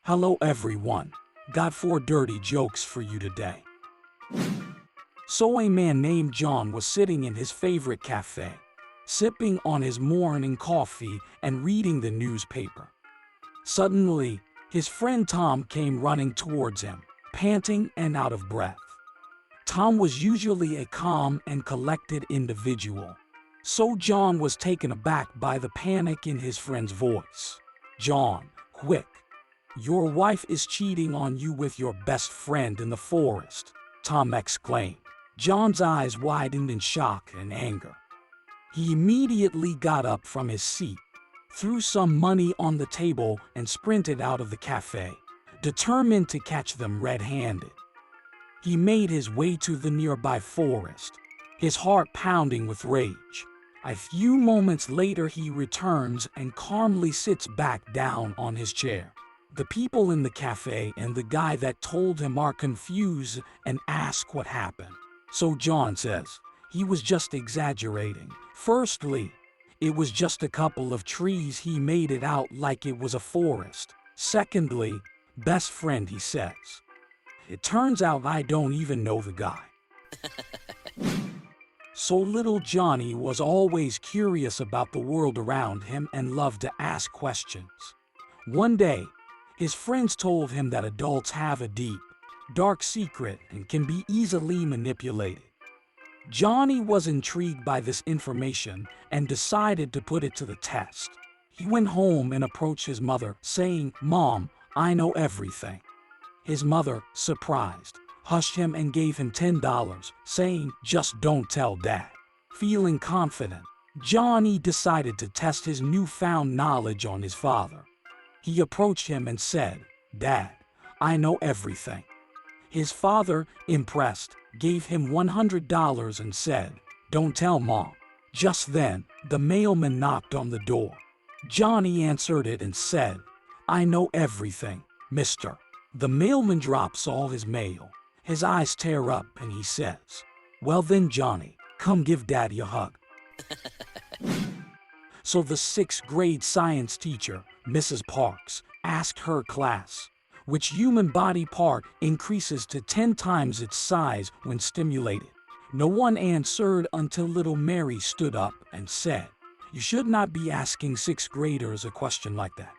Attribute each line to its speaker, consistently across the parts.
Speaker 1: Hello everyone. Got 4 dirty jokes for you today. So a man named John was sitting in his favorite cafe, sipping on his morning coffee and reading the newspaper. Suddenly, his friend Tom came running towards him, panting and out of breath. Tom was usually a calm and collected individual, so John was taken aback by the panic in his friend's voice. "John, quick! Your wife is cheating on you with your best friend in the forest," Tom exclaimed. John's eyes widened in shock and anger. He immediately got up from his seat, threw some money on the table, and sprinted out of the cafe, determined to catch them red-handed. He made his way to the nearby forest, his heart pounding with rage. A few moments later, he returns and calmly sits back down on his chair. The people in the cafe and the guy that told him are confused and ask what happened. So John says, he was just exaggerating. Firstly, it was just a couple of trees. He made it out like it was a forest. Secondly, best friend, he says. It turns out I don't even know the guy. So little Johnny was always curious about the world around him and loved to ask questions. One day, his friends told him that adults have a deep, dark secret and can be easily manipulated. Johnny was intrigued by this information and decided to put it to the test. He went home and approached his mother, saying, "Mom, I know everything." His mother, surprised, hushed him and gave him $10, saying, "Just don't tell Dad." Feeling confident, Johnny decided to test his newfound knowledge on his father. He approached him and said, "Dad, I know everything." His father, impressed, gave him $100 and said, "Don't tell Mom." Just then, the mailman knocked on the door. Johnny answered it and said, "I know everything, mister." The mailman drops all his mail. His eyes tear up and he says, "Well then, Johnny, come give Daddy a hug." So the 6th grade science teacher, Mrs. Parks, asked her class, which human body part increases to 10 times its size when stimulated? No one answered until little Mary stood up and said, "You should not be asking 6th graders a question like that.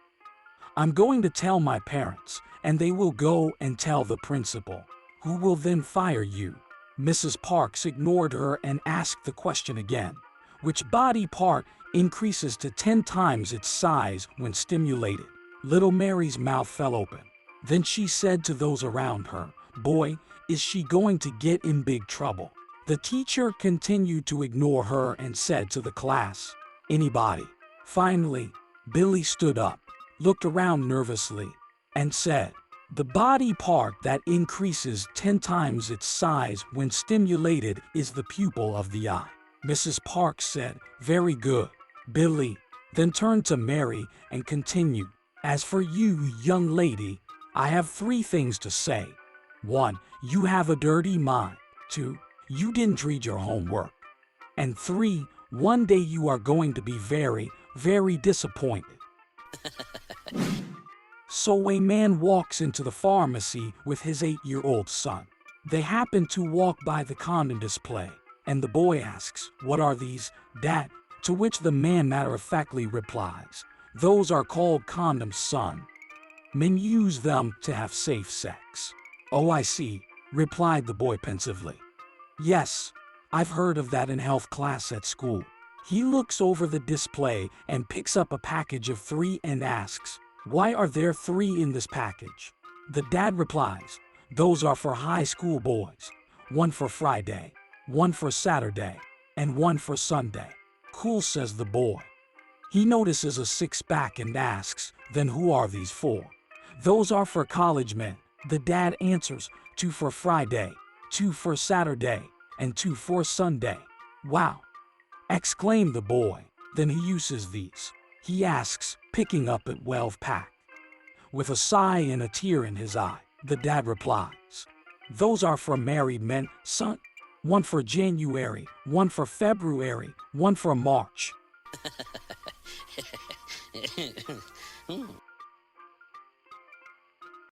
Speaker 1: I'm going to tell my parents, and they will go and tell the principal, who will then fire you." Mrs. Parks ignored her and asked the question again. Which body part increases to 10 times its size when stimulated? Little Mary's mouth fell open. Then she said to those around her, "Boy, is she going to get in big trouble." The teacher continued to ignore her and said to the class, "Anybody?" Finally, Billy stood up, looked around nervously, and said, "The body part that increases 10 times its size when stimulated is the pupil of the eye." Mrs. Parks said, "Very good, Billy," then turned to Mary and continued, "As for you, young lady, I have 3 things to say. 1, you have a dirty mind. 2, you didn't read your homework. And 3, one day you are going to be very, very disappointed." So a man walks into the pharmacy with his 8-year-old son. They happen to walk by the condom display, and the boy asks, "What are these, Dad?" To which the man matter-of-factly replies, "Those are called condoms, son. Men use them to have safe sex." "Oh, I see," replied the boy pensively. "Yes, I've heard of that in health class at school." He looks over the display and picks up a package of 3 and asks, "Why are there 3 in this package?" The dad replies, "Those are for high school boys. 1 for Friday, 1 for Saturday, and 1 for Sunday." "Cool," says the boy. He notices a 6-pack and asks, "Then who are these for?" "Those are for college men." The dad answers, 2 for Friday, 2 for Saturday, and 2 for Sunday." "Wow!" exclaimed the boy. "Then he uses these?" he asks, picking up a 12-pack. With a sigh and a tear in his eye, the dad replies, "Those are for married men, son. 1 for January, 1 for February, 1 for March."